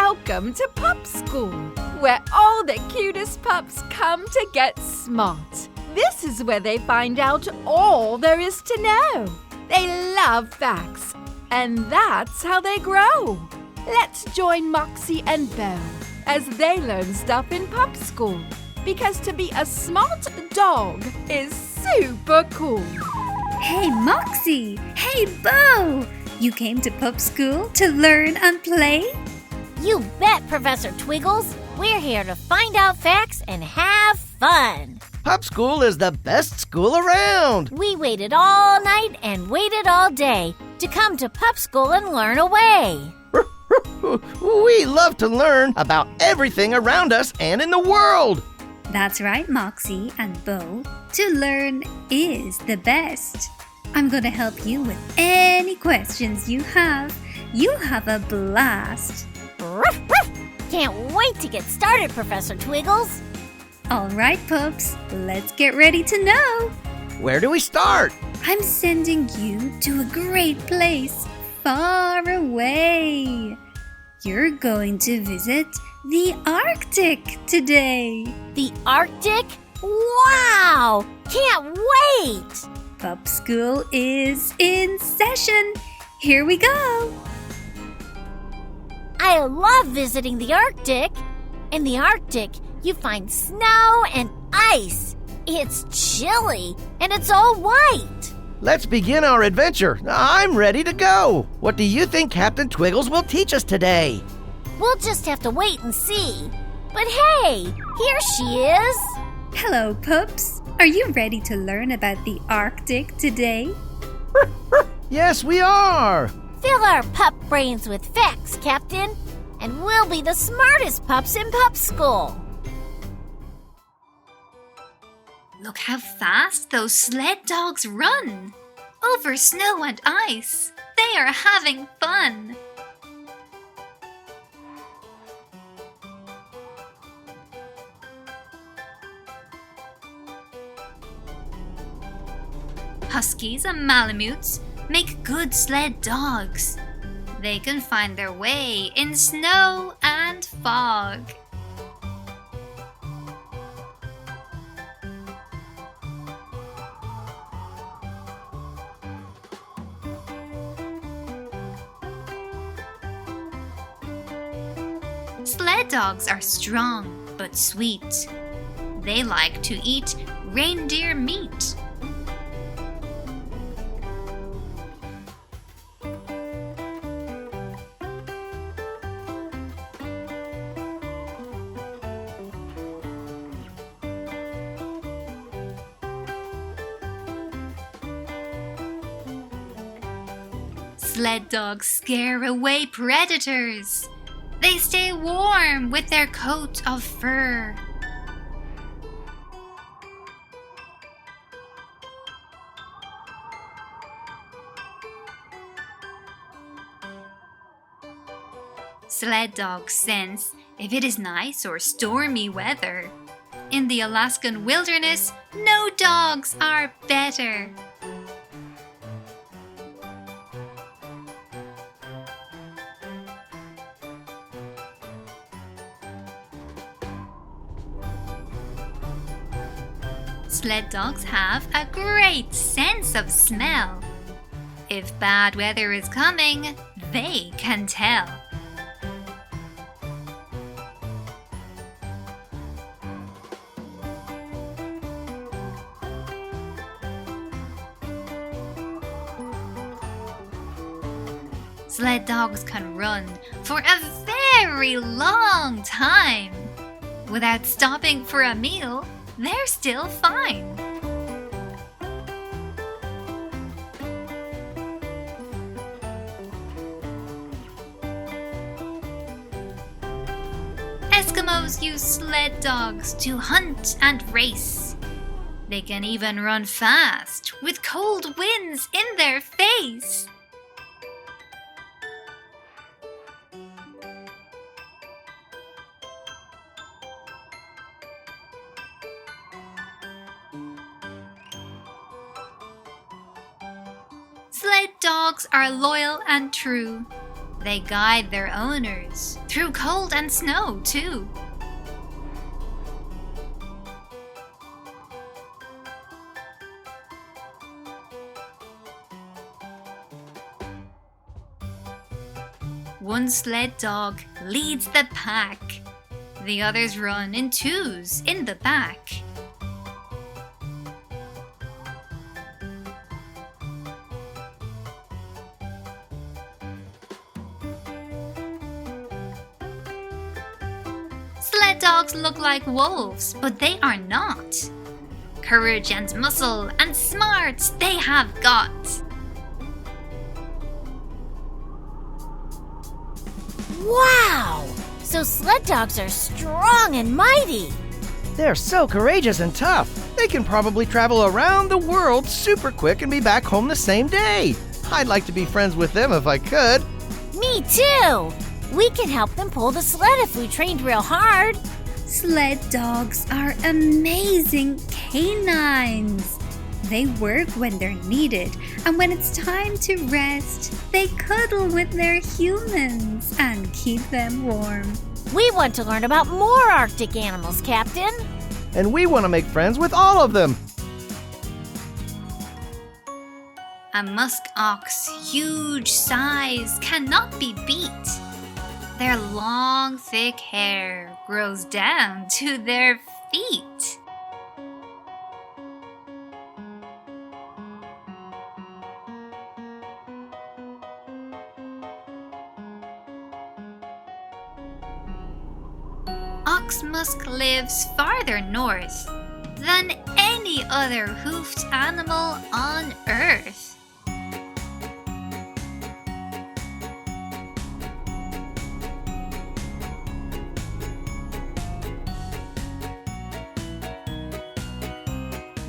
Welcome to Pup School, where all the cutest pups come to get smart. This is where they find out all there is to know. They love facts, and that's how they grow. Let's join Moxie and Bo as they learn stuff in Pup School, because to be a smart dog is super cool. Hey, Moxie! Hey, Bo! You came to Pup School to learn and play? You bet, Professor Twiggles. We're here to find out facts and have fun. Pup School is the best school around. We waited all night and waited all day to come to Pup School and learn away. We love to learn about everything around us and in the world. That's right, Moxie and Bo. To learn is the best. I'm going to help you with any questions you have. You'll have a blast. Ruff, ruff. Can't wait to get started, Professor Twiggles. All right, pups, let's get ready to know. Where do we start? I'm sending you to a great place far away. You're going to visit the Arctic today. The Arctic? Wow! Can't wait! Pup School is in session. Here we go. I love visiting the Arctic. In the Arctic, you find snow and ice. It's chilly and it's all white. Let's begin our adventure. I'm ready to go. What do you think Captain Twiggles will teach us today? We'll just have to wait and see. But hey, here she is. Hello, pups. Are you ready to learn about the Arctic today? Yes, we are. Fill our pup brains with facts, Captain, and we'll be the smartest pups in Pup School. Look how fast those sled dogs run. Over snow and ice. They are having fun. Huskies and Malamutes make good sled dogs. They can find their way in snow and fog. Sled dogs are strong but sweet. They like to eat reindeer meat. Sled dogs scare away predators. They stay warm with their coat of fur. Sled dogs sense if it is nice or stormy weather. In the Alaskan wilderness, no dogs are better. Sled dogs have a great sense of smell. If bad weather is coming, they can tell. Sled dogs can run for a very long time. Without stopping for a meal, they're still fine. Eskimos use sled dogs to hunt and race. They can even run fast with cold winds in their face. Sled dogs are loyal and true. They guide their owners through cold and snow, too. One sled dog leads the pack. The others run in twos in the back. Sled dogs look like wolves, but they are not. Courage and muscle and smarts they have got. Wow! So sled dogs are strong and mighty. They're so courageous and tough. They can probably travel around the world super quick and be back home the same day. I'd like to be friends with them if I could. Me too! We can help them pull the sled if we trained real hard. Sled dogs are amazing canines. They work when they're needed, and when it's time to rest, they cuddle with their humans and keep them warm. We want to learn about more Arctic animals, Captain. And we want to make friends with all of them. A musk ox, huge size, cannot be beat. Their long, thick hair grows down to their feet. Ox musk lives farther north than any other hoofed animal on Earth.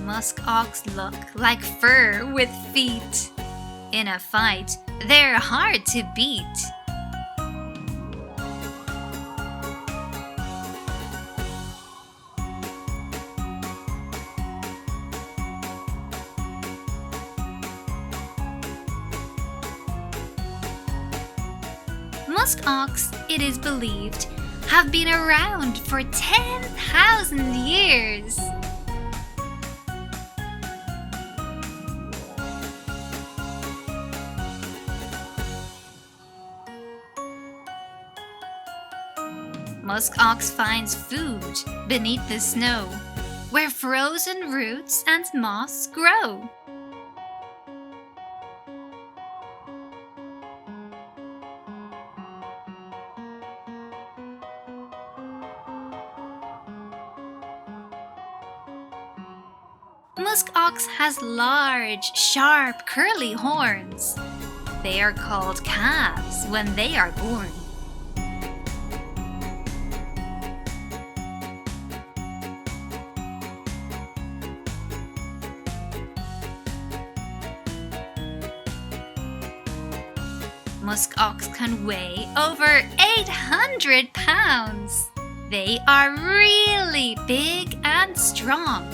Musk ox look like fur with feet. In a fight, they're hard to beat. Musk ox, it is believed, have been around for 10,000 years. Musk ox finds food beneath the snow, where frozen roots and moss grow. Musk ox has large, sharp, curly horns. They are called calves when they are born. Musk ox can weigh over 800 pounds. They are really big and strong.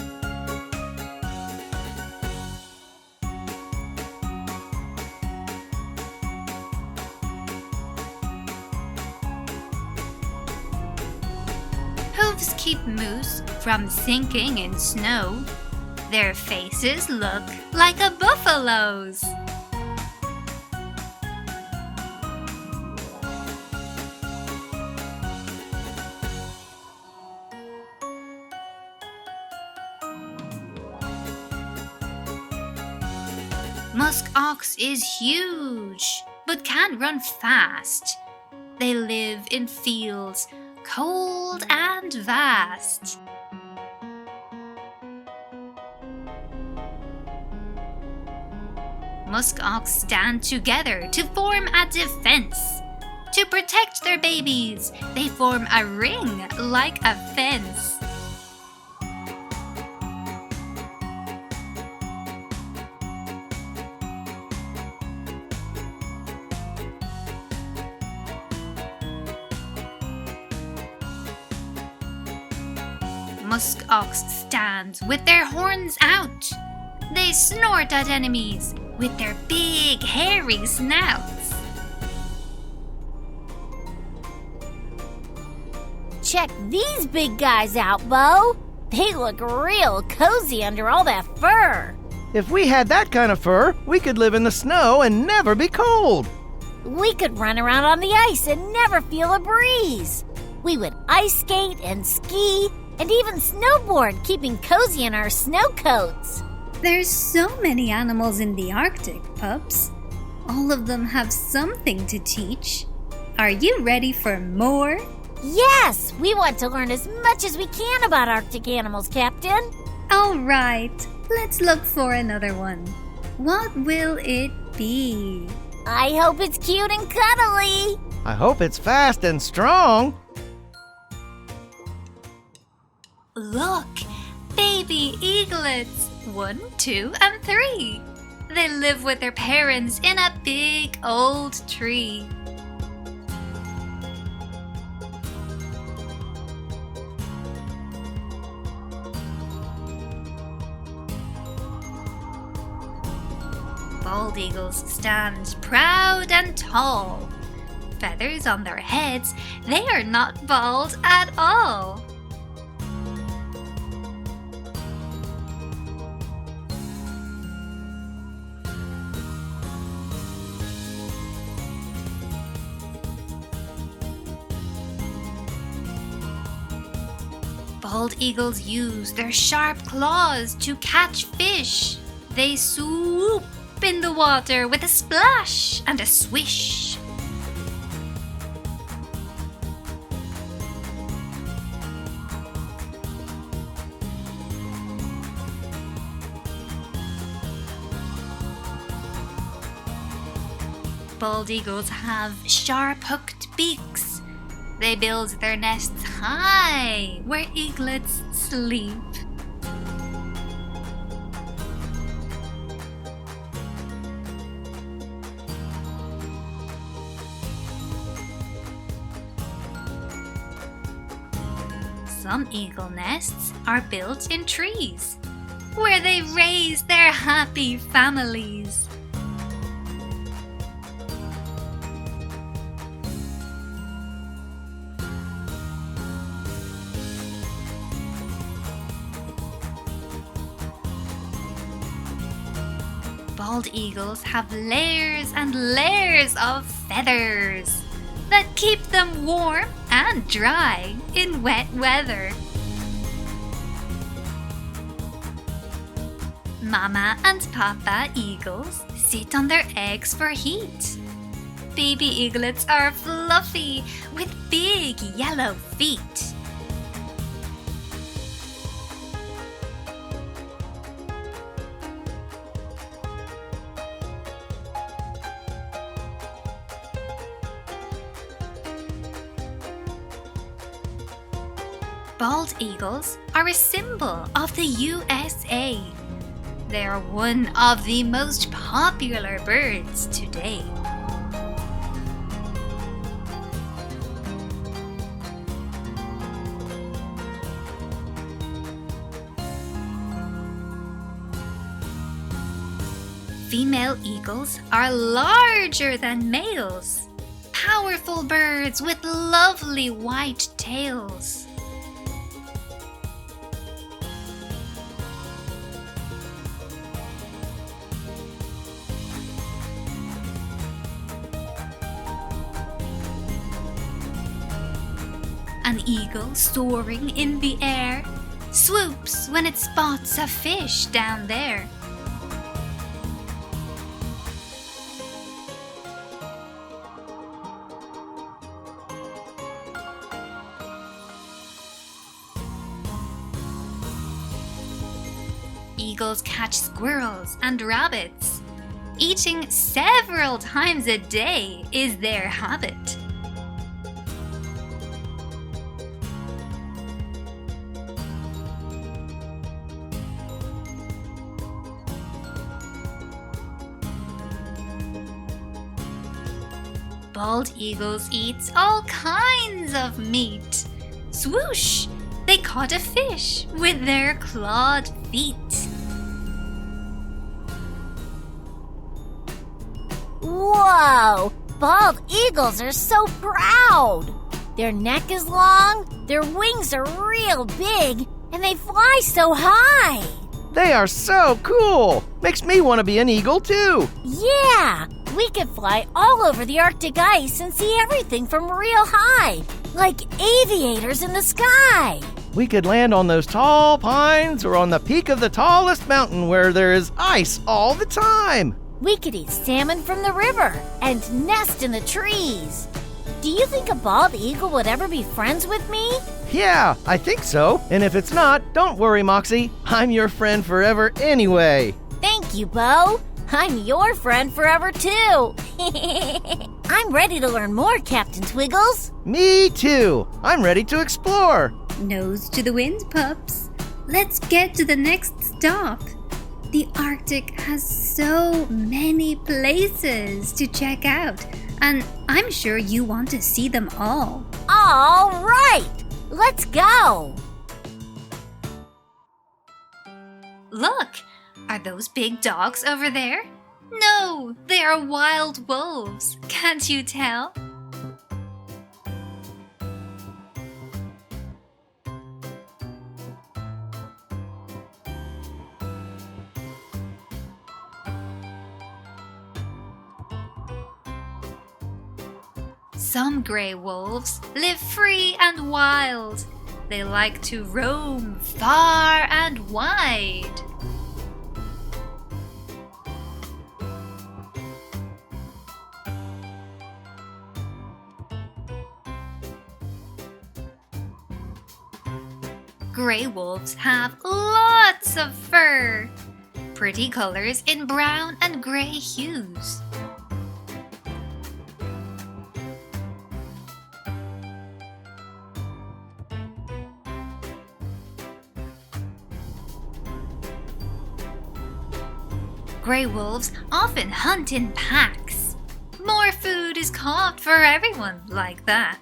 Hooves keep moose from sinking in snow. Their faces look like a buffalo's. Musk ox is huge, but can't run fast. They live in fields, cold and vast. Musk ox stand together to form a defense. To protect their babies, they form a ring like a fence. Musk ox stand with their horns out. They snort at enemies with their big hairy snouts. check these big guys out, Bo. They look real cozy under all that fur. If we had that kind of fur, we could live in the snow and never be cold. We could run around on the ice and never feel a breeze. We would ice skate and ski and even snowboard, keeping cozy in our snow coats. There's so many animals in the Arctic, pups. All of them have something to teach. Are you ready for more? Yes, we want to learn as much as we can about Arctic animals, Captain. All right, let's look for another one. What will it be? I hope it's cute and cuddly. I hope it's fast and strong. Look, baby eaglets. 1, 2, and 3. They live with their parents in a big old tree. Bald eagles stand proud and tall. Feathers on their heads, they are not bald at all. Bald eagles use their sharp claws to catch fish. They swoop in the water with a splash and a swish. Bald eagles have sharp-hooked beaks. They build their nests high where eaglets sleep. Some eagle nests are built in trees, where they raise their happy families. Bald eagles have layers and layers of feathers that keep them warm and dry in wet weather. Mama and Papa eagles sit on their eggs for heat. Baby eaglets are fluffy with big yellow feet. Bald eagles are a symbol of the USA. They are one of the most popular birds today. Female eagles are larger than males, powerful birds with lovely white tails. An eagle soaring in the air swoops when it spots a fish down there. Eagles catch squirrels and rabbits. Eating several times a day is their habit. Bald eagles eat all kinds of meat. Swoosh! They caught a fish with their clawed feet. Whoa! Bald eagles are so proud. Their neck is long, their wings are real big, and they fly so high. They are so cool! Makes me want to be an eagle too! Yeah! We could fly all over the Arctic ice and see everything from real high, like aviators in the sky. We could land on those tall pines or on the peak of the tallest mountain where there is ice all the time. We could eat salmon from the river and nest in the trees. Do you think a bald eagle would ever be friends with me? Yeah, I think so. And if it's not, don't worry, Moxie. I'm your friend forever anyway. Thank you, Bo. I'm your friend forever, too. I'm ready to learn more, Captain Twiggles. Me too. I'm ready to explore. Nose to the wind, pups. Let's get to the next stop. The Arctic has so many places to check out, and I'm sure you want to see them all. All right, let's go. Look, are those big dogs over there? No, they are wild wolves. Can't you tell? Some gray wolves live free and wild. They like to roam far and wide. Gray wolves have lots of fur. Pretty colors in brown and gray hues. Gray wolves often hunt in packs. More food is caught for everyone like that.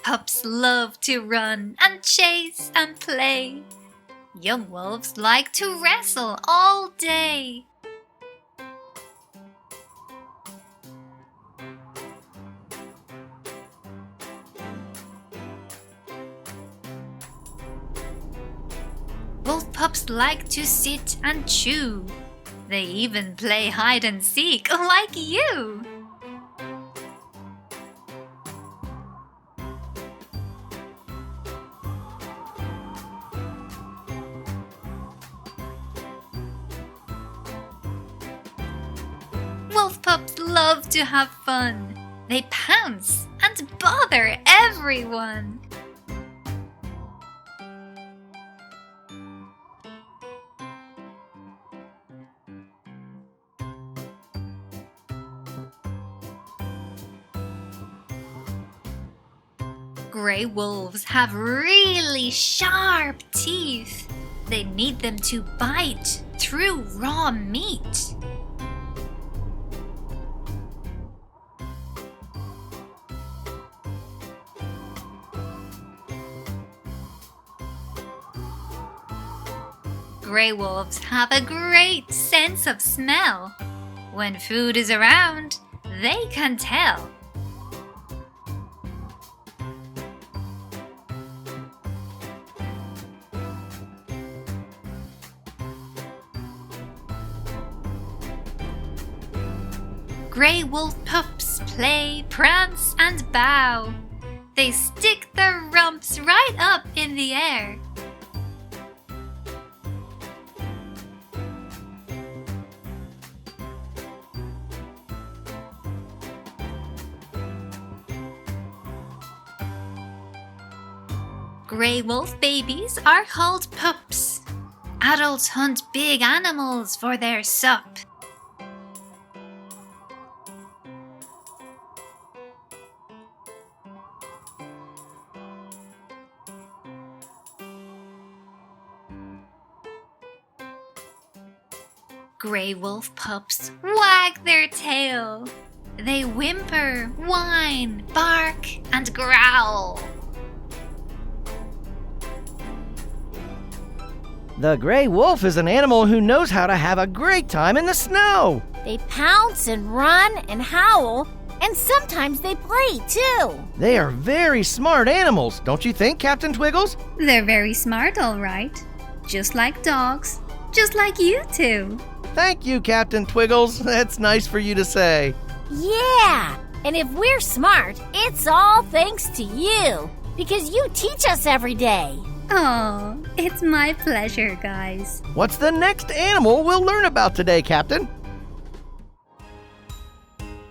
Pups love to run and chase and play. Young wolves like to wrestle all day. Wolf pups like to sit and chew. They even play hide and seek like you. Wolf pups love to have fun. They pounce and bother everyone. Gray wolves have really sharp teeth. They need them to bite through raw meat. Gray wolves have a great sense of smell. When food is around, they can tell. Gray wolf pups play, prance, and bow. They stick their rumps right up in the air. Gray wolf babies are called pups. Adults hunt big animals for their sup. Gray wolf pups wag their tail. They whimper, whine, bark, and growl. The gray wolf is an animal who knows how to have a great time in the snow. They pounce and run and howl, and sometimes they play too. They are very smart animals, don't you think, Captain Twiggles? They're very smart, all right. Just like dogs. Just like you two. Thank you, Captain Twiggles. That's nice for you to say. Yeah, and if we're smart, it's all thanks to you, because you teach us every day. Oh, it's my pleasure, guys. What's the next animal we'll learn about today, Captain?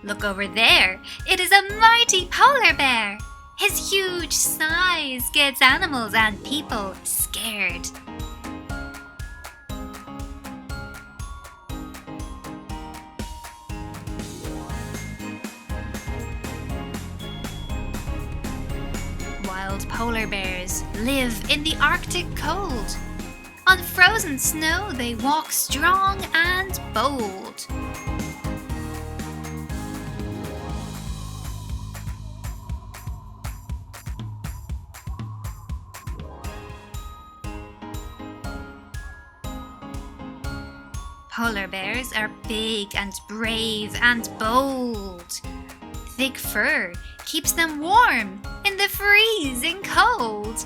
Look over there. It is a mighty polar bear. His huge size gets animals and people scared. Wild polar bears live in the Arctic cold. On frozen snow, they walk strong and bold. Polar bears are big and brave and bold. Thick fur keeps them warm in the freezing cold.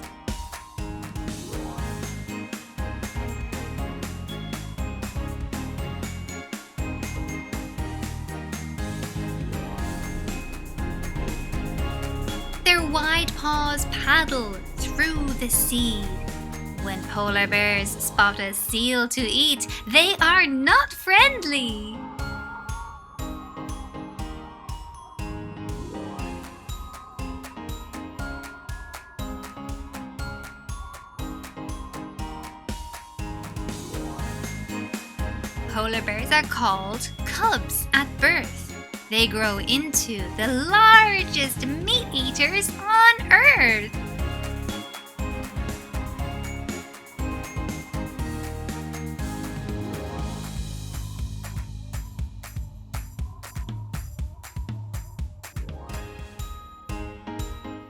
Their wide paws paddle through the sea. When polar bears spot a seal to eat, they are not friendly. Polar bears are called cubs at birth. They grow into the largest meat eaters on Earth.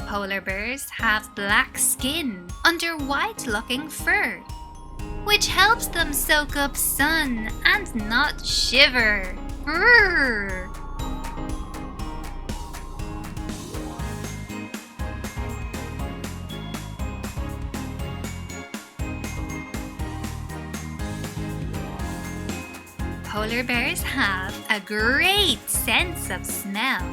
Polar bears have black skin under white-looking fur, which helps them soak up sun and not shiver. Grrr. Polar bears have a great sense of smell.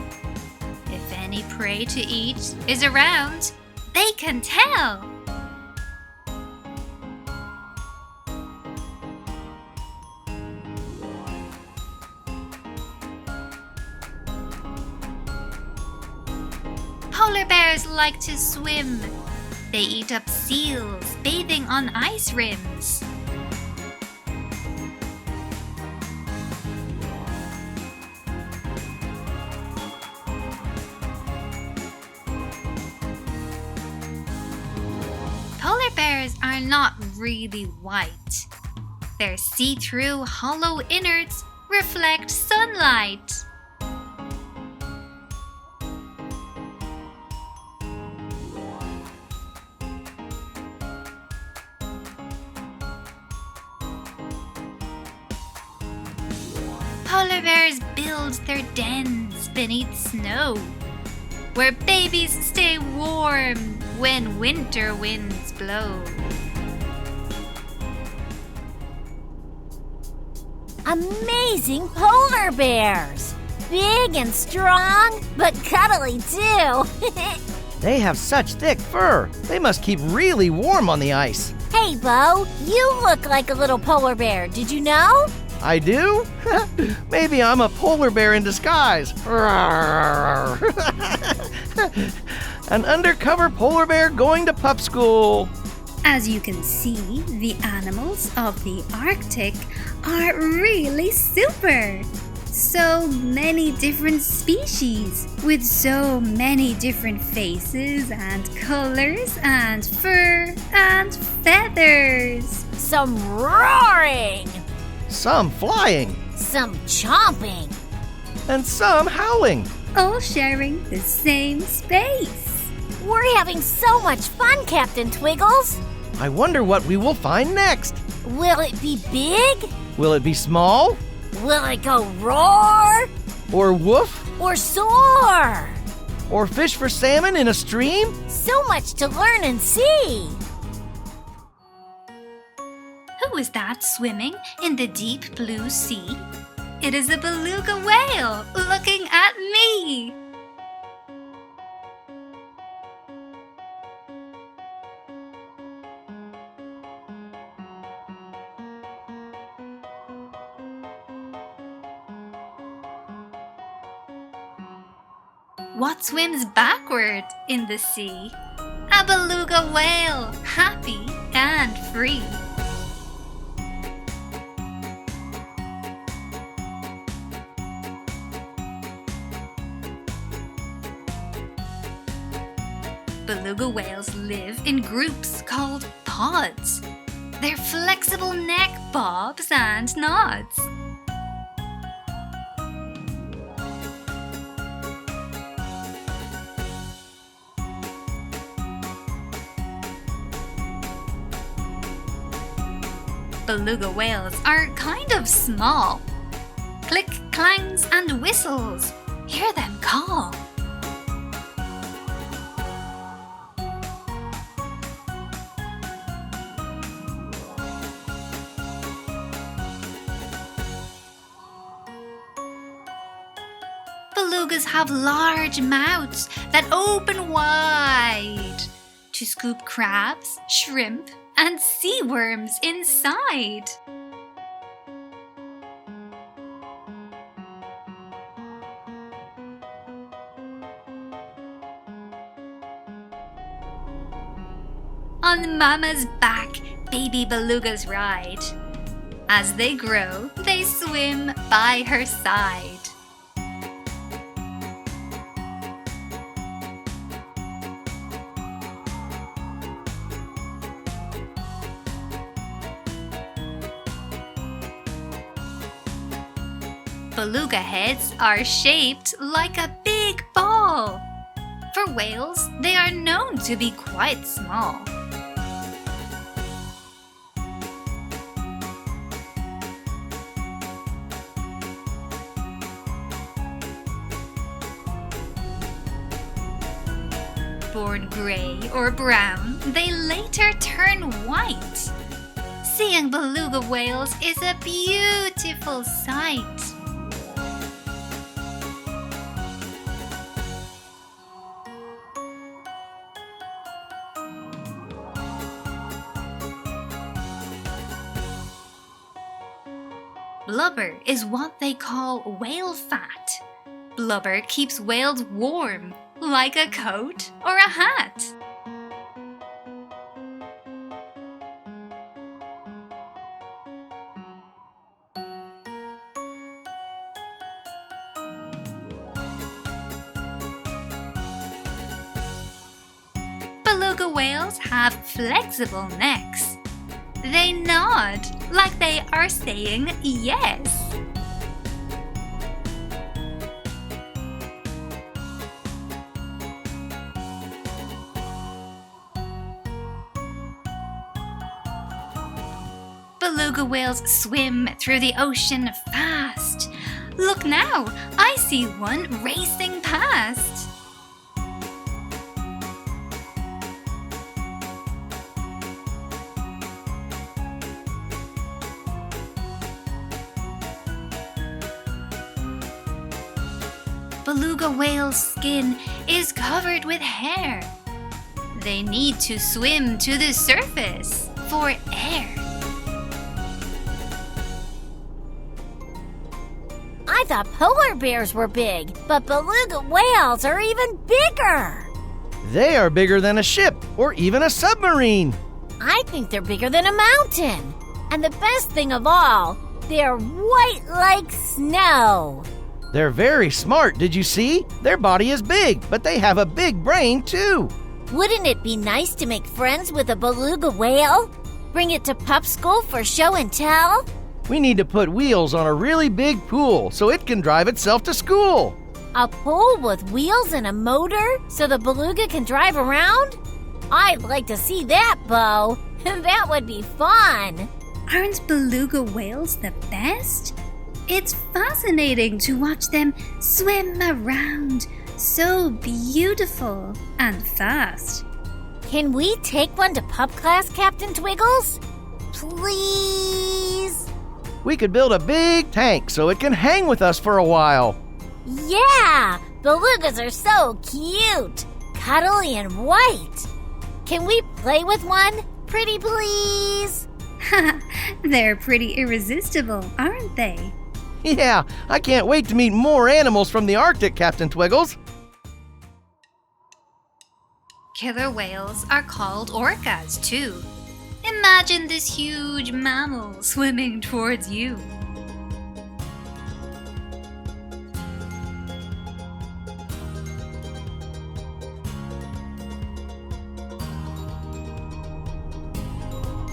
If any prey to eat is around, they can tell. Polar bears like to swim. They eat up seals bathing on ice rims. Polar bears are not really white. Their see-through, hollow innards reflect sunlight. Polar bears build their dens beneath snow, where babies stay warm when winter winds blow. Amazing polar bears! Big and strong, but cuddly too. They have such thick fur. They must keep really warm on the ice. Hey, Bo, you look like a little polar bear. Did you know? I do? Maybe I'm a polar bear in disguise. An undercover polar bear going to pup school. As you can see, the animals of the Arctic are really super. So many different species with so many different faces and colors and fur and feathers. Some roaring, Some flying. some chomping. And some howling. All sharing the same space. We're having so much fun, Captain Twiggles. I wonder what we will find next. Will it be big? Will it be small? Will it go roar? Or woof? Or soar? Or fish for salmon in a stream? So much to learn and see. Who is that swimming in the deep blue sea? It is a beluga whale looking at me. What swims backward in the sea? A beluga whale, happy and free. Beluga whales live in groups called pods. They're flexible neck bobs and nods. Beluga whales are kind of small. Click, clangs, and whistles. Hear them call. Belugas have large mouths that open wide to scoop crabs, shrimp, and sea worms inside. On Mama's back, baby belugas ride. As they grow, they swim by her side. Beluga heads are shaped like a big ball. For whales, they are known to be quite small. Born gray or brown, they later turn white. Seeing beluga whales is a beautiful sight. Blubber is what they call whale fat. Blubber keeps whales warm, like a coat or a hat. Beluga whales have flexible necks. They nod like they are saying yes. Beluga whales swim through the ocean fast. Look now, I see one racing past. Beluga whale's skin is covered with hair. They need to swim to the surface for air. I thought polar bears were big, but beluga whales are even bigger. They are bigger than a ship or even a submarine. I think they're bigger than a mountain. And the best thing of all, they're white like snow. They're very smart, did you see? Their body is big, but they have a big brain too. Wouldn't it be nice to make friends with a beluga whale? Bring it to Pup School for show and tell? We need to put wheels on a really big pool so it can drive itself to school. A pool with wheels and a motor so the beluga can drive around? I'd like to see that, Bo. That would be fun. Aren't beluga whales the best? It's fascinating to watch them swim around, so beautiful and fast. Can we take one to pup class, Captain Twiggles? Please? We could build a big tank so it can hang with us for a while. Yeah! Belugas are so cute! Cuddly and white! Can we play with one? Pretty please? They're pretty irresistible, aren't they? Yeah, I can't wait to meet more animals from the Arctic, Captain Twiggles. Killer whales are called orcas, too. Imagine this huge mammal swimming towards you.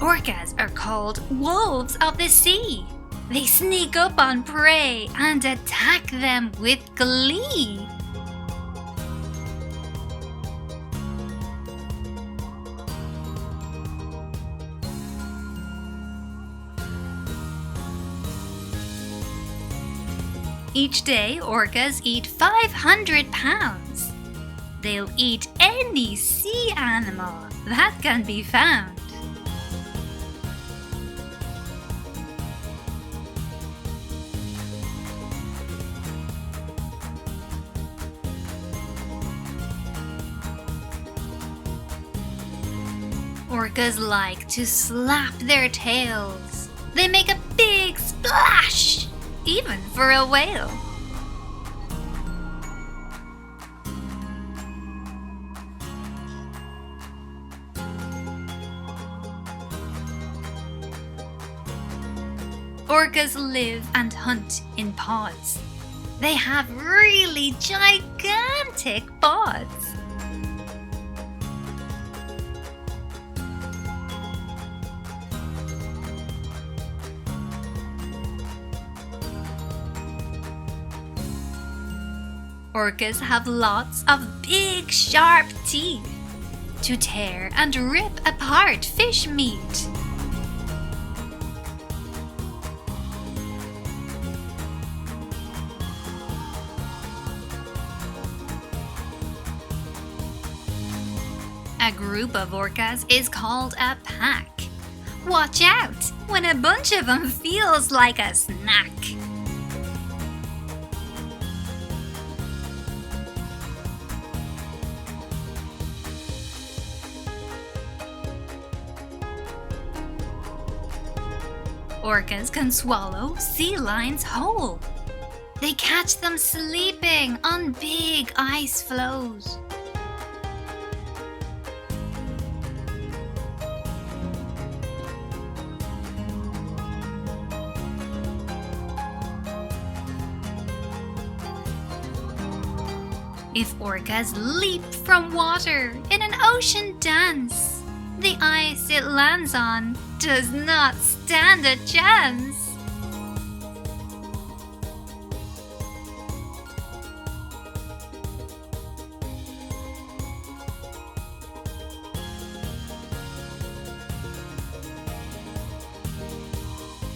Orcas are called wolves of the sea. They sneak up on prey and attack them with glee. Each day, orcas eat 500 pounds. They'll eat any sea animal that can be found. Orcas like to slap their tails. They make a big splash, even for a whale. Orcas live and hunt in pods. They have really gigantic pods. Orcas have lots of big, sharp teeth to tear and rip apart fish meat. A group of orcas is called a pack. Watch out when a bunch of them feels like a snack. Orcas can swallow sea lions whole. They catch them sleeping on big ice floes. If orcas leap from water in an ocean dance, the ice it lands on does not stand a chance.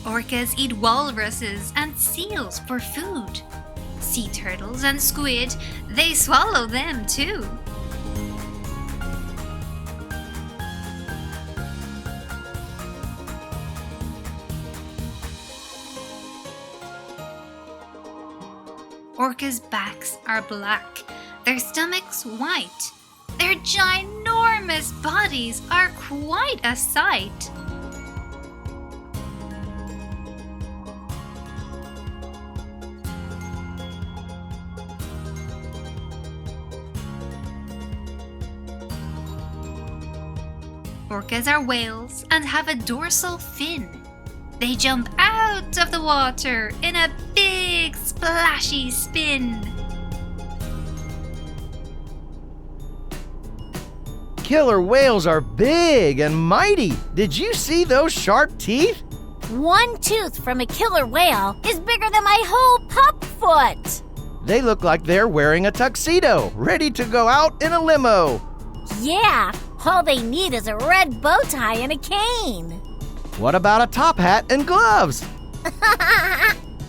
Orcas eat walruses and seals for food. Sea turtles and squid, they swallow them too. Orcas' backs are black, their stomachs white. Their ginormous bodies are quite a sight. Orcas are whales and have a dorsal fin. They jump out of the water in a big splashy spin. Killer whales are big and mighty. Did you see those sharp teeth? One tooth from a killer whale is bigger than my whole pup foot. They look like they're wearing a tuxedo, ready to go out in a limo. Yeah, all they need is a red bow tie and a cane. What about a top hat and gloves?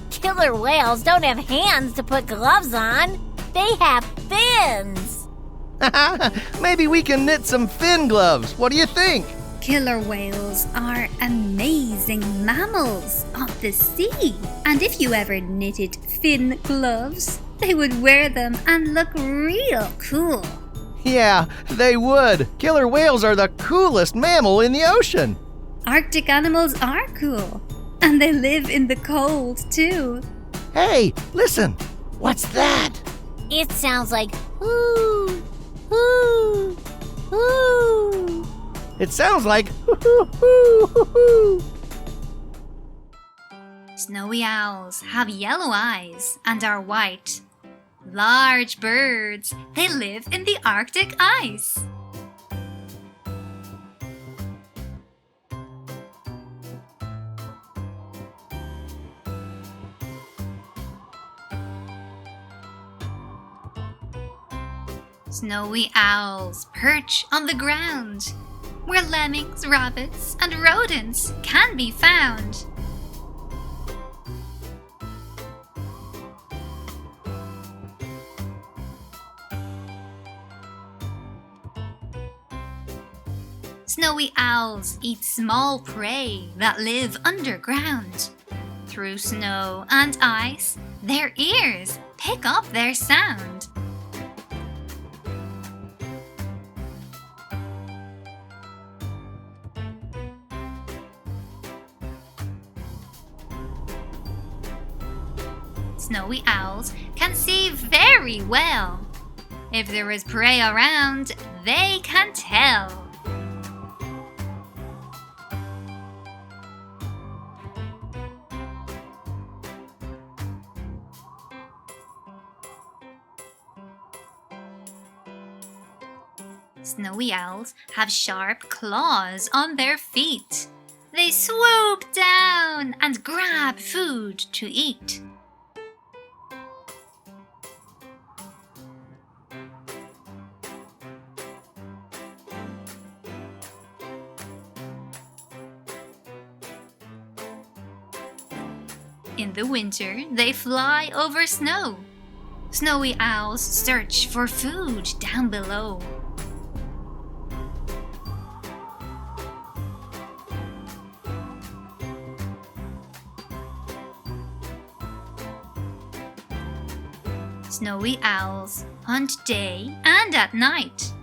Killer whales don't have hands to put gloves on. They have fins. Maybe we can knit some fin gloves. What do you think? Killer whales are amazing mammals of the sea. And if you ever knitted fin gloves, they would wear them and look real cool. Yeah, they would. Killer whales are the coolest mammal in the ocean. Arctic animals are cool. And they live in the cold, too. Hey, listen. What's that? It sounds like hoo, hoo, hoo. It sounds like hoo-hoo-hoo-hoo-hoo. Snowy owls have yellow eyes and are white. Large birds, they live in the Arctic ice. Snowy owls perch on the ground, where lemmings, rabbits, and rodents can be found. Snowy owls eat small prey that live underground. Through snow and ice, their ears pick up their sound. Snowy owls can see very well. If there is prey around, they can tell. Snowy owls have sharp claws on their feet. They swoop down and grab food to eat. In the winter, they fly over snow. Snowy owls search for food down below. Snowy owls hunt day and at night.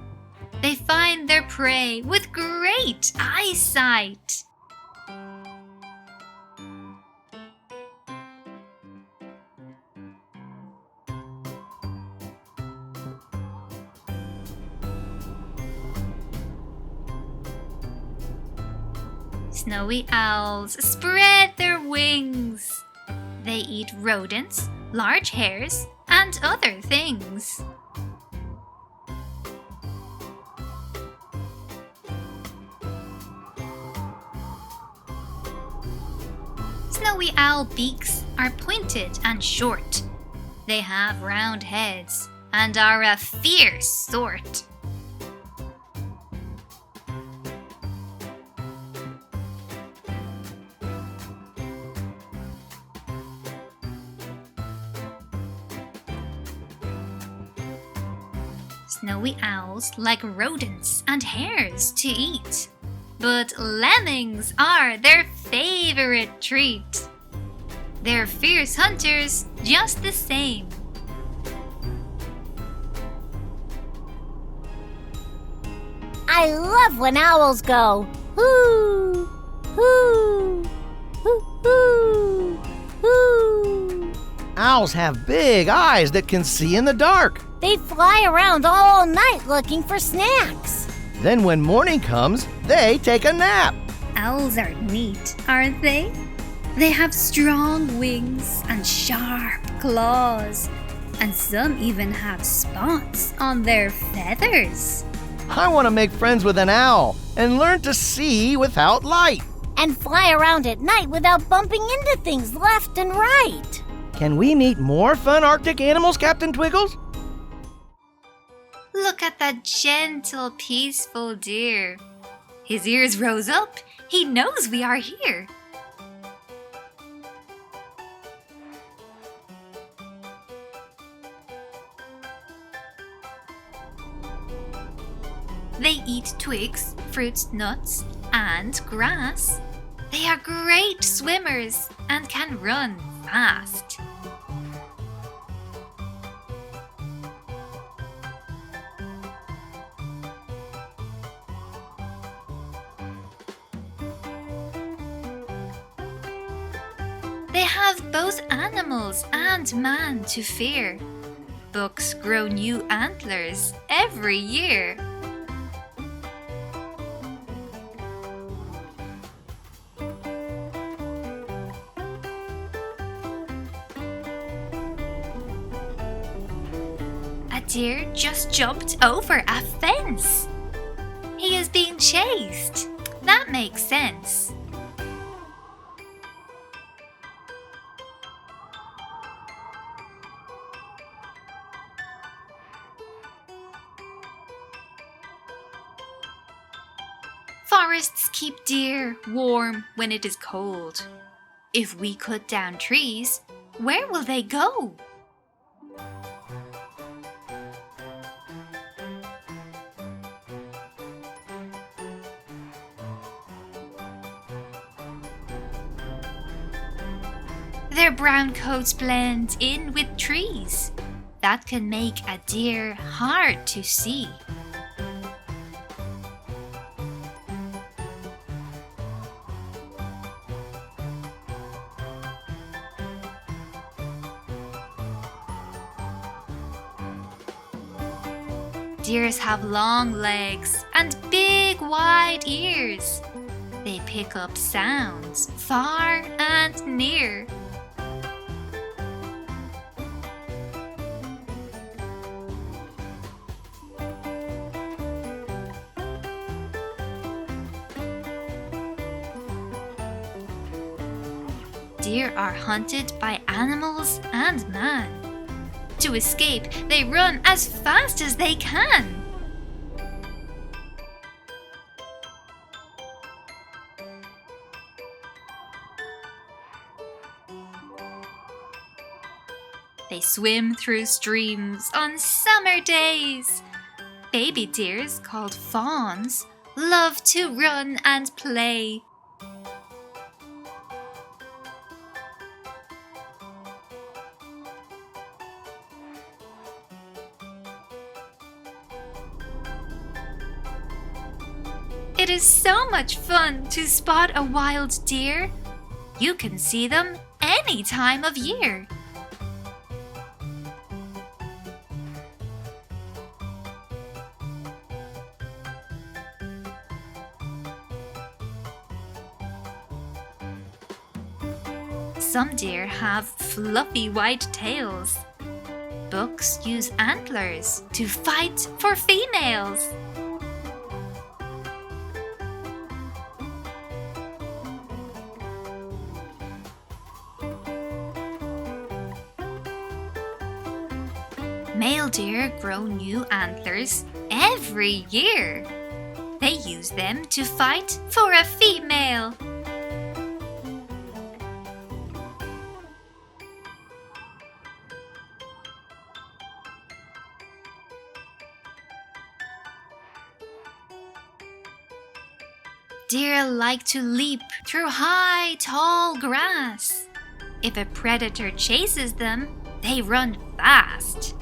They find their prey with great eyesight. Snowy owls spread their wings. They eat rodents, large hares, and other things. Snowy owl beaks are pointed and short. They have round heads and are a fierce sort. Snowy owls like rodents and hares to eat, but lemmings are their favorite treat. They're fierce hunters just the same. I love when owls go hoo, hoo, hoo, hoo, hoo. Owls have big eyes that can see in the dark. They fly around all night looking for snacks. Then when morning comes, they take a nap. Owls are neat, aren't they? They have strong wings and sharp claws, and some even have spots on their feathers. I want to make friends with an owl and learn to see without light. And fly around at night without bumping into things left and right. Can we meet more fun Arctic animals, Captain Twiggles? Look at that gentle, peaceful deer. His ears rose up, He knows we are here. They eat twigs, fruits, nuts, and grass. They are great swimmers and can run fast. They have both animals and man to fear. Bucks grow new antlers every year. A deer just jumped over a fence. He is being chased. That makes sense. Forests keep deer warm when it is cold. If we cut down trees, where will they go? Their brown coats blend in with trees. That can make a deer hard to see. Deers have long legs and big wide ears. They pick up sounds far and near. Deer are hunted by animals and man. To escape, they run as fast as they can. They swim through streams on summer days. Baby deers, called fawns, love to run and play. It is so much fun to spot a wild deer. You can see them any time of year. Some deer have fluffy white tails. Bucks use antlers to fight for females. Male deer grow new antlers every year. They use them to fight for a female. Deer like to leap through high, tall grass. If a predator chases them, they run fast.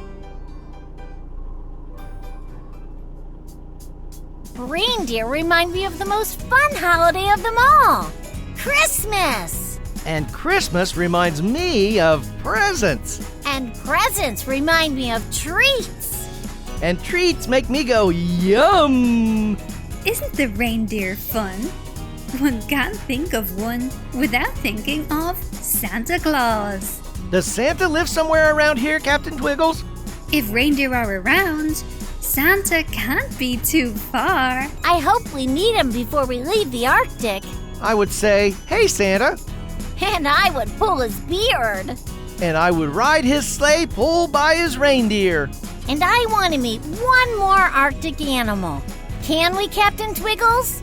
Reindeer remind me of the most fun holiday of them all, Christmas. And Christmas reminds me of presents. And presents remind me of treats. And treats make me go, yum! Isn't the reindeer fun? One can't think of one without thinking of Santa Claus. Does Santa live somewhere around here, Captain Twiggles? If reindeer are around, Santa can't be too far. I hope we meet him before we leave the Arctic. I would say, hey, Santa. And I would pull his beard. And I would ride his sleigh pulled by his reindeer. And I want to meet one more Arctic animal. Can we, Captain Twiggles?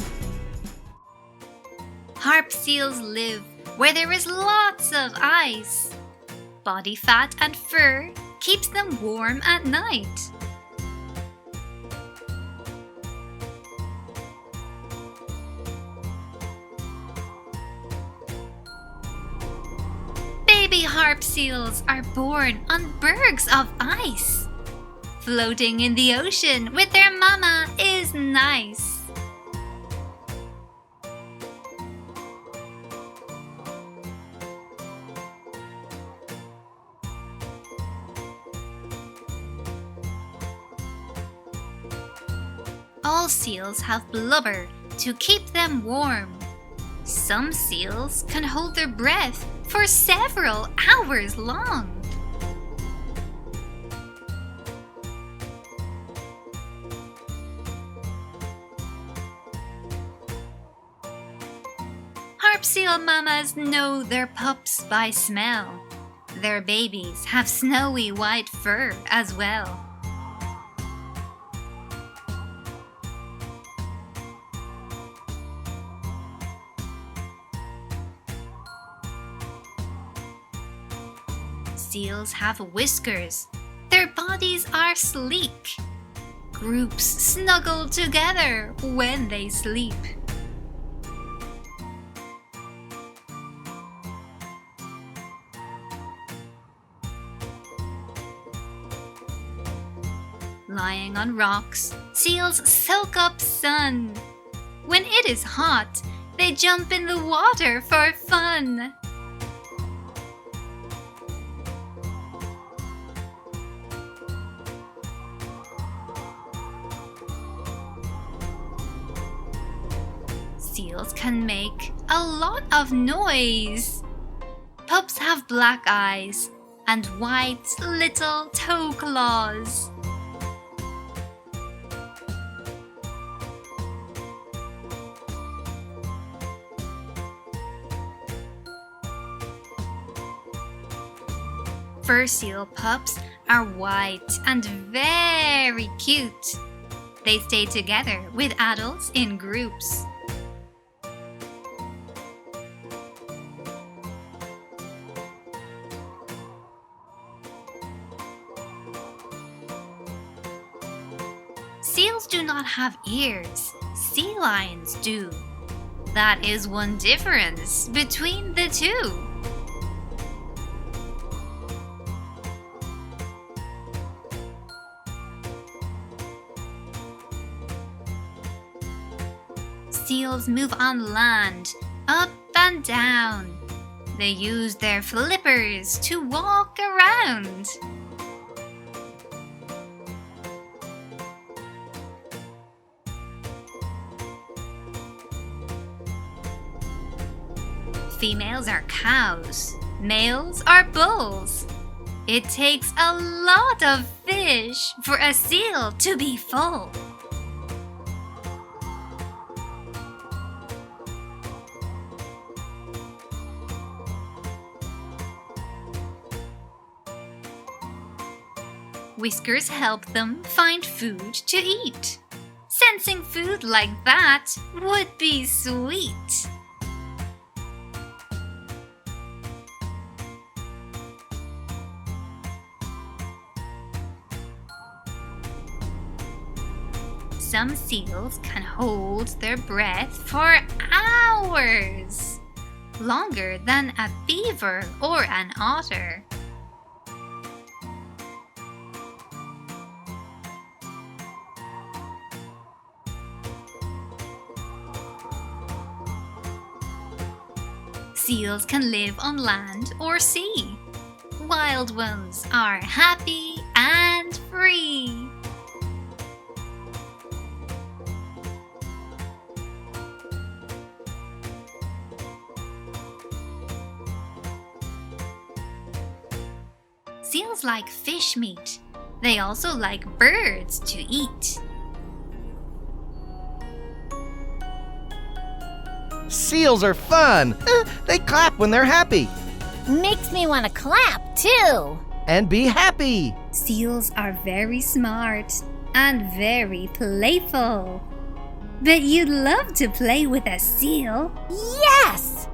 Harp seals live where there is lots of ice. Body fat and fur keeps them warm at night. Baby harp seals are born on bergs of ice. Floating in the ocean with their mama is nice. All seals have blubber to keep them warm. Some seals can hold their breath for several hours long. Harp seal mamas know their pups by smell. Their babies have snowy white fur as well. Seals have whiskers. Their bodies are sleek. Groups snuggle together when they sleep. Lying on rocks, seals soak up sun. When it is hot, they jump in the water for fun. Seals can make a lot of noise. Pups have black eyes and white little toe claws. Fur seal pups are white and very cute. They stay together with adults in groups. Seals do not have ears. Sea lions do. That is one difference between the two. Seals move on land, up and down. They use their flippers to walk around. Females are cows, males are bulls. It takes a lot of fish for a seal to be full. Whiskers help them find food to eat. Sensing food like that would be sweet. Some seals can hold their breath for hours, longer than a beaver or an otter. Seals can live on land or sea. Wild ones are happy and free. Seals like fish meat. They also like birds to eat. Seals are fun. They clap when they're happy. Makes me want to clap, too. And be happy. Seals are very smart and very playful. Bet you'd love to play with a seal. Yes!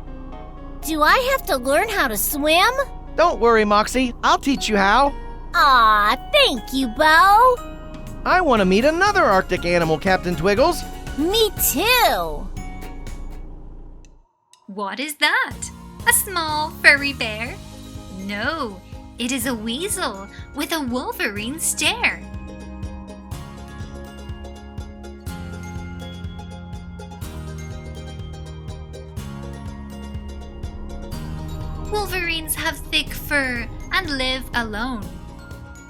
Do I have to learn how to swim? Don't worry, Moxie. I'll teach you how. Aw, thank you, Bo. I want to meet another Arctic animal, Captain Twiggles. Me too. What is that? A small furry bear? No, it is a weasel with a wolverine stare. Wolverines have thick fur and live alone.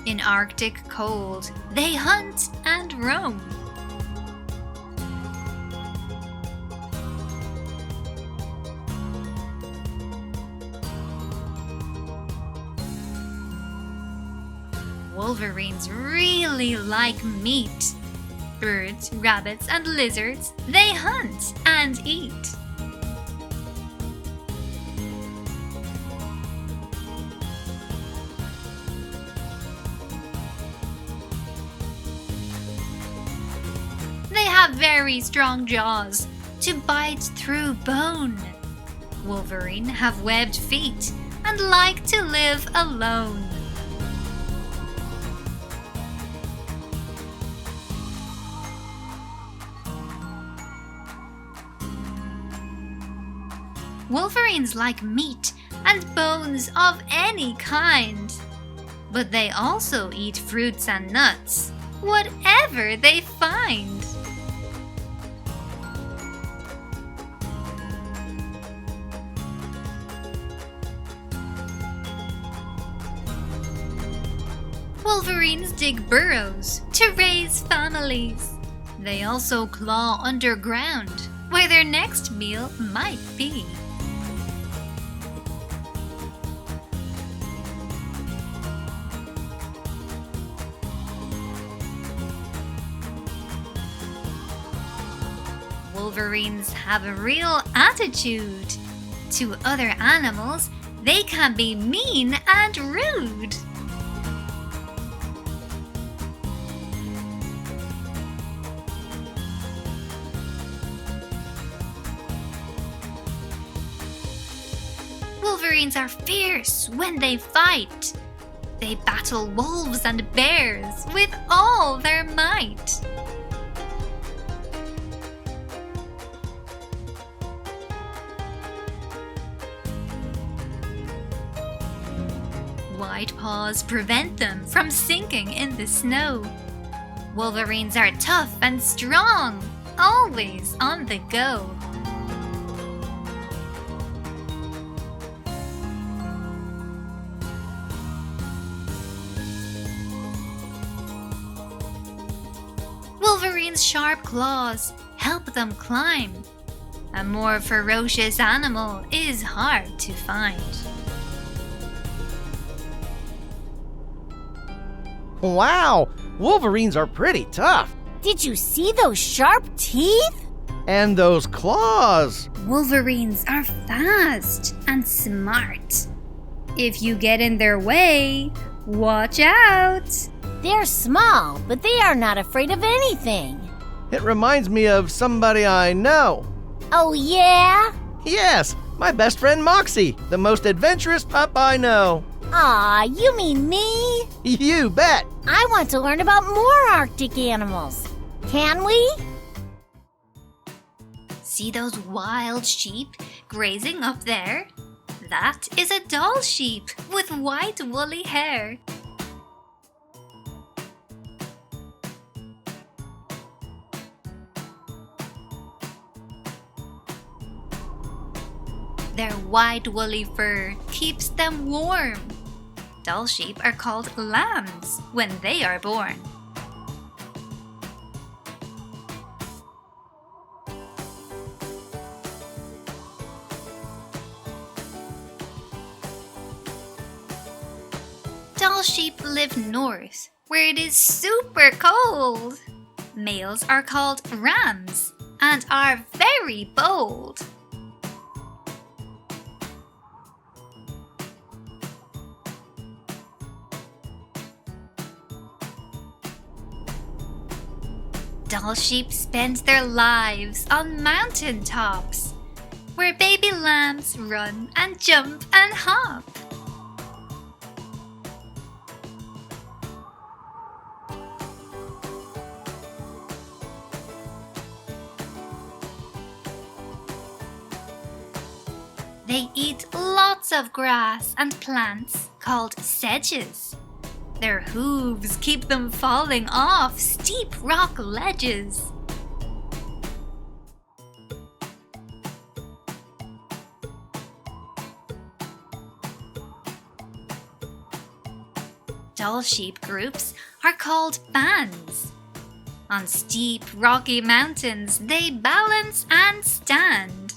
In Arctic cold, they hunt and roam. Wolverines really like meat. Birds, rabbits, and lizards, they hunt and eat. They have very strong jaws to bite through bone. Wolverine have webbed feet and like to live alone. Wolverines like meat and bones of any kind. But they also eat fruits and nuts, whatever they find. Wolverines dig burrows to raise families. They also claw underground, where their next meal might be. Wolverines have a real attitude. To other animals, they can be mean and rude. Wolverines are fierce when they fight. They battle wolves and bears with all their might. White paws prevent them from sinking in the snow. Wolverines are tough and strong, always on the go. Wolverine's sharp claws help them climb. A more ferocious animal is hard to find. Wow, Wolverines are pretty tough. Did you see those sharp teeth? And those claws. Wolverines are fast and smart. If you get in their way, watch out! They're small, but they are not afraid of anything. It reminds me of somebody I know. Oh, yeah? Yes, my best friend Moxie, the most adventurous pup I know. Aw, you mean me? You bet. I want to learn about more Arctic animals. Can we? See those wild sheep grazing up there? That is a doll sheep with white woolly hair. Their white woolly fur keeps them warm. Doll sheep are called lambs when they are born. Doll sheep live north, where it is super cold. Males are called rams and are very bold. Doll sheep spend their lives on mountain tops, where baby lambs run and jump and hop. They eat lots of grass and plants called sedges. Their hooves keep them falling off steep rock ledges. Doll sheep groups are called bands. On steep rocky mountains, they balance and stand.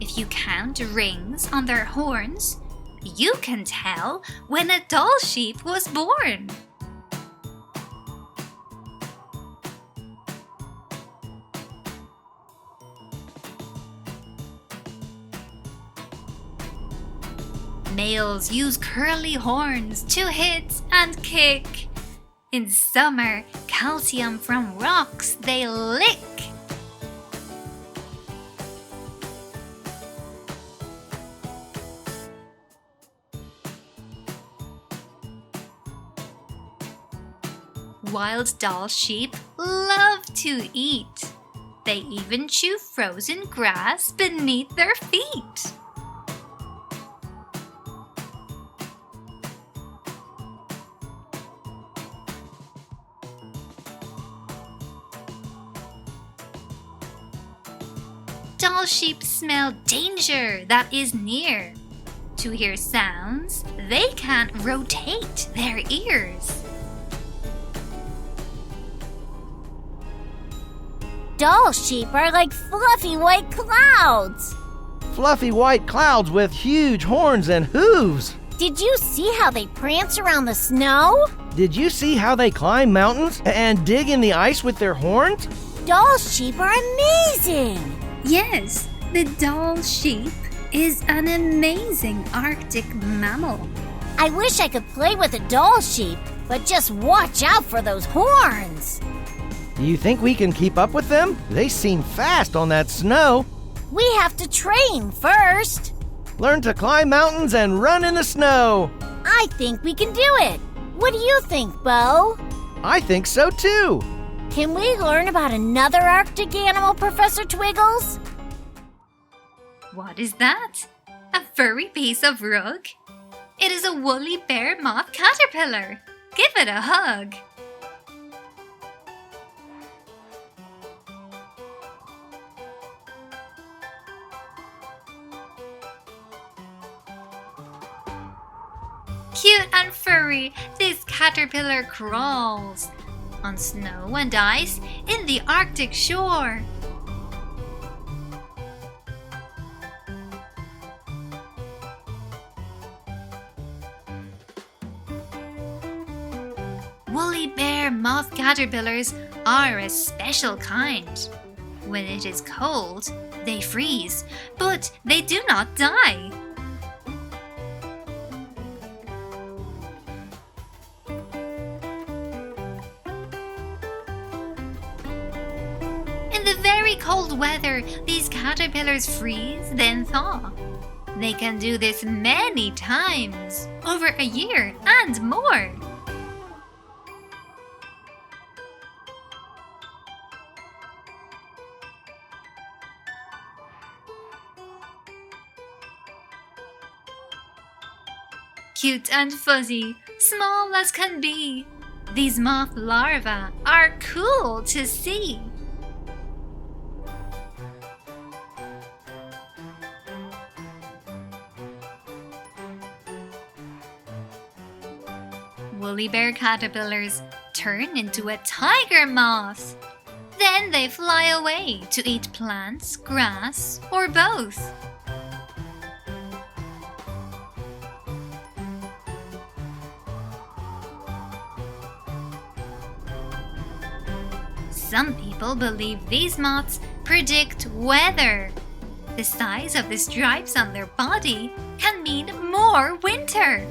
If you count rings on their horns, you can tell when a doll sheep was born. Males use curly horns to hit and kick. In summer, calcium from rocks they lick. Wild doll sheep love to eat. They even chew frozen grass beneath their feet. Doll sheep smell danger that is near. To hear sounds, they can't rotate their ears. Doll sheep are like fluffy white clouds. Fluffy white clouds with huge horns and hooves. Did you see how they prance around the snow? Did you see how they climb mountains and dig in the ice with their horns? Doll sheep are amazing. Yes, the doll sheep is an amazing Arctic mammal. I wish I could play with a doll sheep, but just watch out for those horns. Do you think we can keep up with them? They seem fast on that snow. We have to train first. Learn to climb mountains and run in the snow. I think we can do it. What do you think, Bo? I think so too. Can we learn about another Arctic animal, Professor Twiggles? What is that? A furry piece of rug? It is a woolly bear moth caterpillar. Give it a hug. Cute and furry, this caterpillar crawls on snow and ice in the Arctic shore. Woolly bear moth caterpillars are a special kind. When it is cold, they freeze, but they do not die. In the very cold weather, these caterpillars freeze, then thaw. They can do this many times, over a year and more. Cute and fuzzy, small as can be, these moth larvae are cool to see. Woolly bear caterpillars turn into a tiger moth. Then they fly away to eat plants, grass, or both. Some people believe these moths predict weather. The size of the stripes on their body can mean more winter.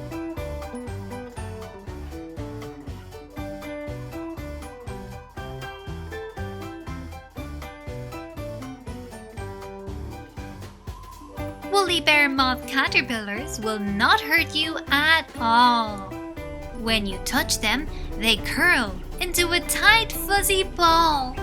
Woolly bear moth caterpillars will not hurt you at all. When you touch them, they curl into a tight fuzzy ball.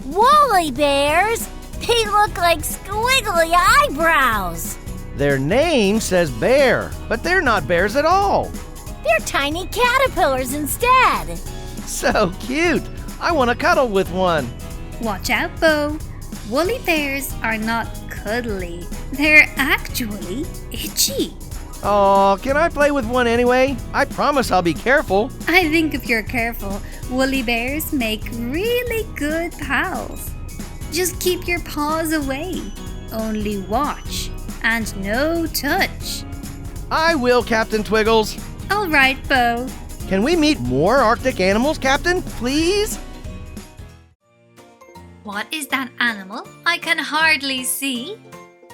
Woolly bears? They look like squiggly eyebrows. Their name says bear, but they're not bears at all. They're tiny caterpillars instead. So cute. I want to cuddle with one. Watch out, Bo. Woolly bears are not cuddly. They're actually itchy. Oh, can I play with one anyway? I promise I'll be careful. I think if you're careful, woolly bears make really good pals. Just keep your paws away. Only watch and no touch. I will, Captain Twiggles. All right, Bo. Can we meet more Arctic animals, Captain? Please? What is that animal I can hardly see?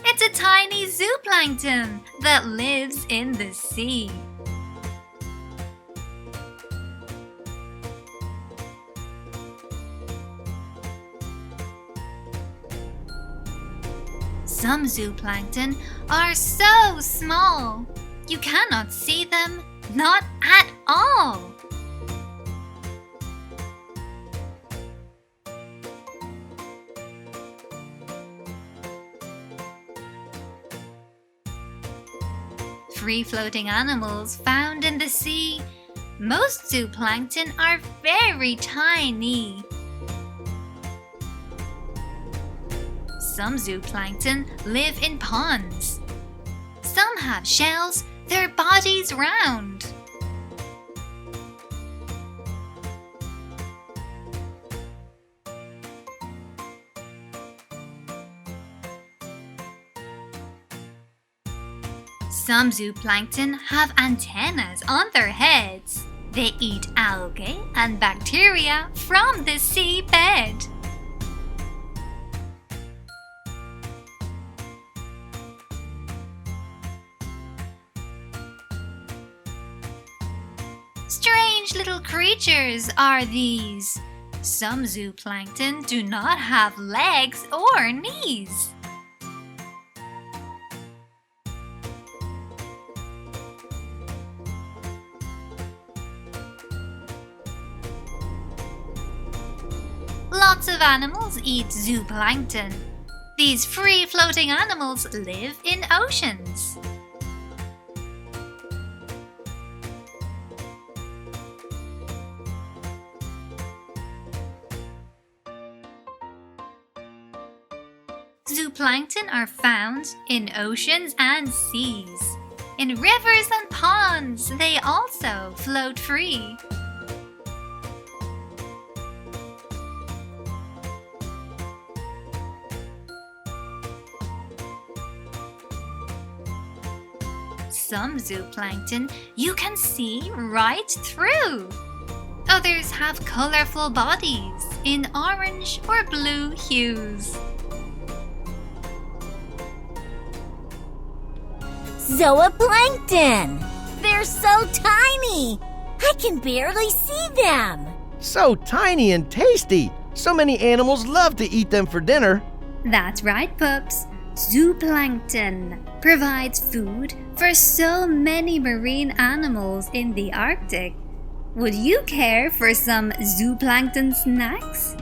It's a tiny zooplankton that lives in the sea. Some zooplankton are so small, you cannot see them, not at all. Free-floating animals found in the sea. Most zooplankton are very tiny. Some zooplankton live in ponds. Some have shells, their bodies round. Some zooplankton have antennas on their heads. They eat algae and bacteria from the seabed. Strange little creatures are these. Some zooplankton do not have legs or knees. Lots of animals eat zooplankton. These free-floating animals live in oceans. Zooplankton are found in oceans and seas. In rivers and ponds, they also float free. Some zooplankton you can see right through. Others have colorful bodies in orange or blue hues. Zooplankton! They're so tiny! I can barely see them! So tiny and tasty. So many animals love to eat them for dinner. That's right, pups. Zooplankton provides food for so many marine animals in the Arctic. Would you care for some zooplankton snacks?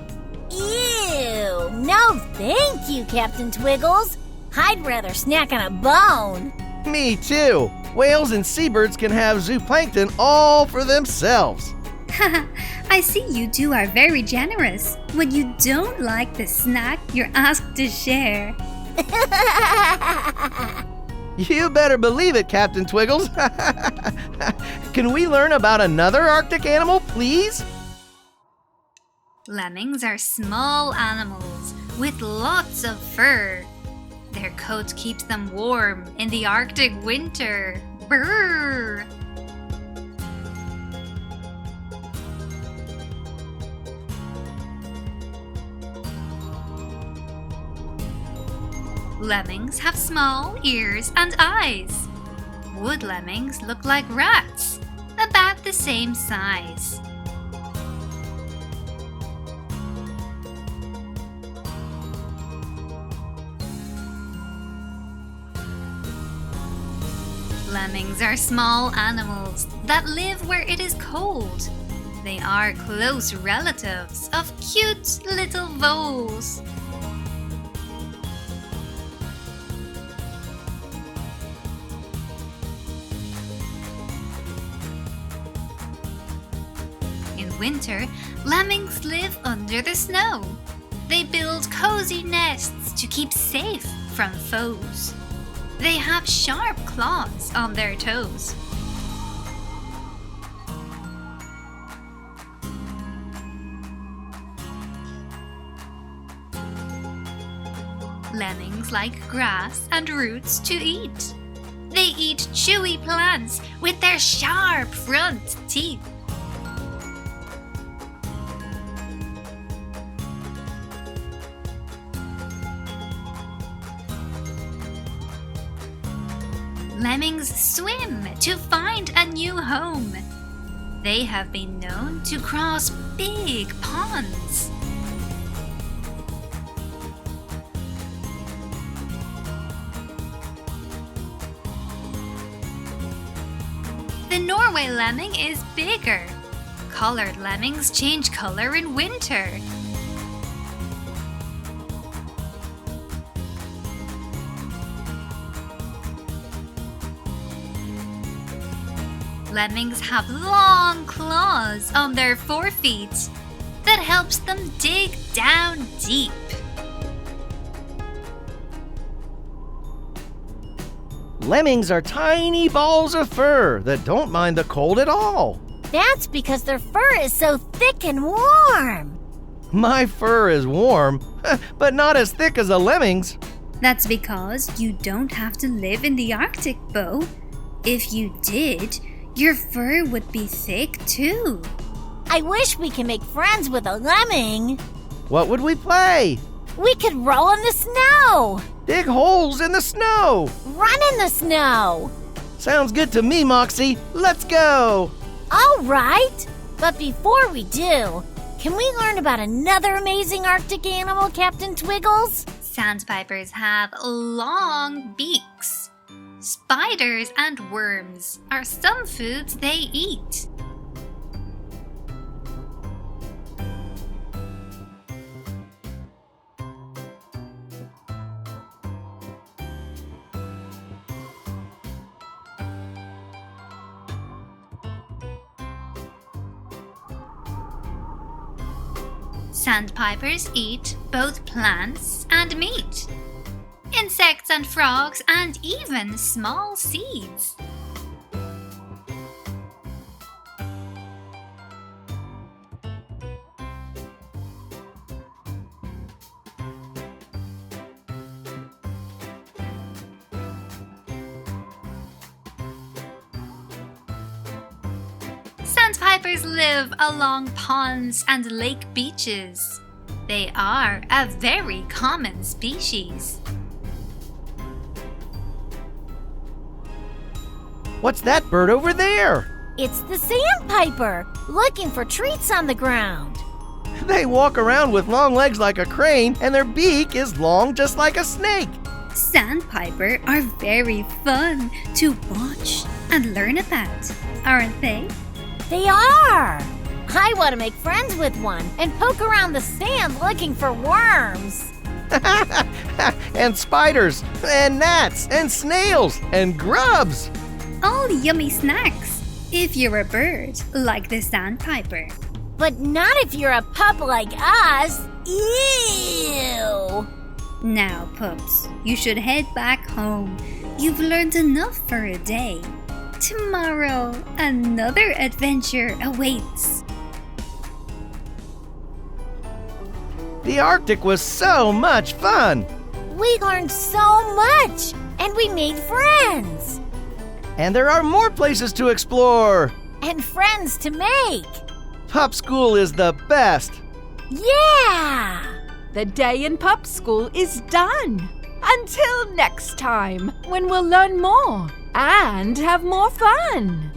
Ew! No thank you, Captain Twiggles. I'd rather snack on a bone. Me too. Whales and seabirds can have zooplankton all for themselves. I see you two are very generous. When you don't like the snack, you're asked to share. You better believe it, Captain Twiggles. Can we learn about another Arctic animal, please? Lemmings are small animals with lots of fur. Their coat keeps them warm in the Arctic winter. Brrr! Lemmings have small ears and eyes. Wood lemmings look like rats, about the same size. Lemmings are small animals that live where it is cold. They are close relatives of cute little voles. In winter, lemmings live under the snow. They build cozy nests to keep safe from foes. They have sharp claws on their toes. Lemmings like grass and roots to eat. They eat chewy plants with their sharp front teeth. Lemmings swim to find a new home. They have been known to cross big ponds. The Norway lemming is bigger. Colored lemmings change color in winter. Lemmings have long claws on their forefeet that helps them dig down deep. Lemmings are tiny balls of fur that don't mind the cold at all. That's because their fur is so thick and warm. My fur is warm, but not as thick as a lemming's. That's because you don't have to live in the Arctic, Bo. If you did, your fur would be thick too. I wish we could make friends with a lemming. What would we play? We could roll in the snow. Dig holes in the snow. Run in the snow. Sounds good to me, Moxie. Let's go. All right. But before we do, can we learn about another amazing Arctic animal, Captain Twiggles? Sandpipers have long beaks. Spiders and worms are some foods they eat. Sandpipers eat both plants and meat, insects and frogs, and even small seeds. Sandpipers live along ponds and lake beaches. They are a very common species. What's that bird over there? It's the sandpiper, looking for treats on the ground. They walk around with long legs like a crane, and their beak is long just like a snake. Sandpiper are very fun to watch and learn about, aren't they? They are! I want to make friends with one and poke around the sand looking for worms. And spiders, and gnats, and snails, and grubs. All yummy snacks if you're a bird like the sandpiper. But not if you're a pup like us. Ew! Now, pups, you should head back home. You've learned enough for a day. Tomorrow, another adventure awaits. The Arctic was so much fun. We learned so much, and we made friends. And there are more places to explore. And friends to make. Pup School is the best. Yeah! The day in Pup School is done. Until next time, when we'll learn more and have more fun.